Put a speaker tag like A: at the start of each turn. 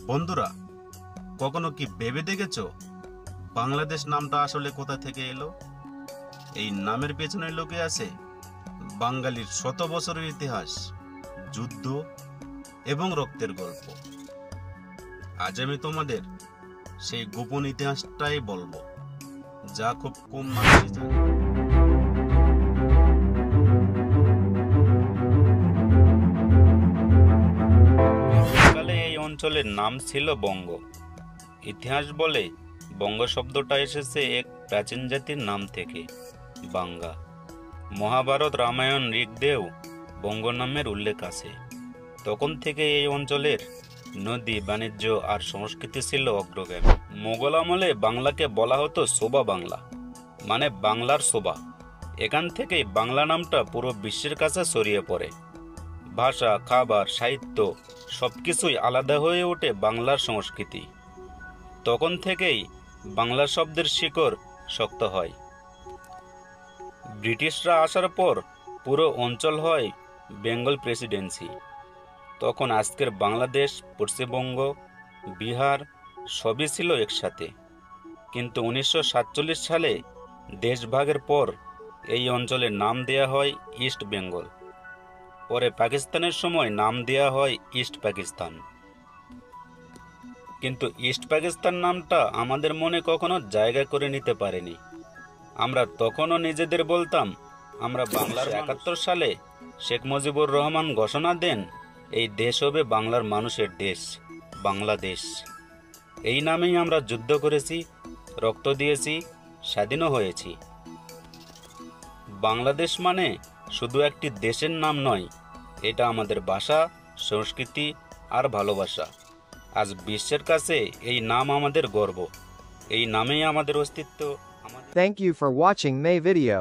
A: বন্ধুরা, কখনো কি ভেবে দেখেছো বাংলাদেশ নামটা আসলে কোথা থেকে এলো? এই নামের পেছনে লুকিয়ে আছে বাঙালির শত বছরের ইতিহাস, যুদ্ধ এবং রক্তের গল্প। আজ আমি তোমাদের সেই গোপন ইতিহাসটাই বলবো, যা খুব কম মানুষই জানে। প্রাচীনকালে এই অঞ্চলের নাম ছিল বঙ্গ। ইতিহাস বলে বঙ্গ শব্দটা এসেছে এক প্রাচীন জাতির নাম থেকে, বাঙ্গা। মহাভারত, রামায়ণ, ঋগ্বেদেও বঙ্গ নামের উল্লেখ আছে। তখন থেকে এই অঞ্চলের নদী, বাণিজ্য আর সংস্কৃতি ছিল অগ্রগামী। মোগল আমলে বাংলাকে বলা হতো শোভা বাংলা, মানে বাংলার শোভা। এখান থেকেই বাংলা নামটা পুরো বিশ্বের কাছে ছড়িয়ে পড়ে। ভাষা, খাবার, সাহিত্য সবকিছুই আলাদা হয়ে ওঠে বাংলার সংস্কৃতি। তখন থেকেই বাংলা শব্দের শিকড় শক্ত হয়। ব্রিটিশরা আসার পর পুরো অঞ্চল হয় বেঙ্গল প্রেসিডেন্সি। তখন আজকের বাংলাদেশ, পশ্চিমবঙ্গ, বিহার সবই ছিল একসাথে। কিন্তু 1947 সালে দেশভাগের পর এই অঞ্চলের নাম দেয়া হয় ইস্ট বেঙ্গল। পরে পাকিস্তানের সময় নাম দেয়া হয় ইস্ট পাকিস্তান। কিন্তু ইস্ট পাকিস্তান নামটা আমাদের মনে কখনো জায়গা করে নিতে পারেনি। আমরা তখনও নিজেদের বলতাম আমরা বাংলার। 71 সালে শেখ মুজিবুর রহমান ঘোষণা দেন, এই দেশ হবে বাংলার মানুষের দেশ, বাংলাদেশ। এই নামেই আমরা যুদ্ধ করেছি, রক্ত দিয়েছি, স্বাধীনও হয়েছি। বাংলাদেশ মানে শুধু একটি দেশের নাম নয়, এটা আমাদের ভাষা, সংস্কৃতি আর ভালোবাসা। আজ বিশ্বের কাছে এই নাম আমাদের গর্ব। এই নামেই আমাদের অস্তিত্ব।
B: Thank you for watching my video.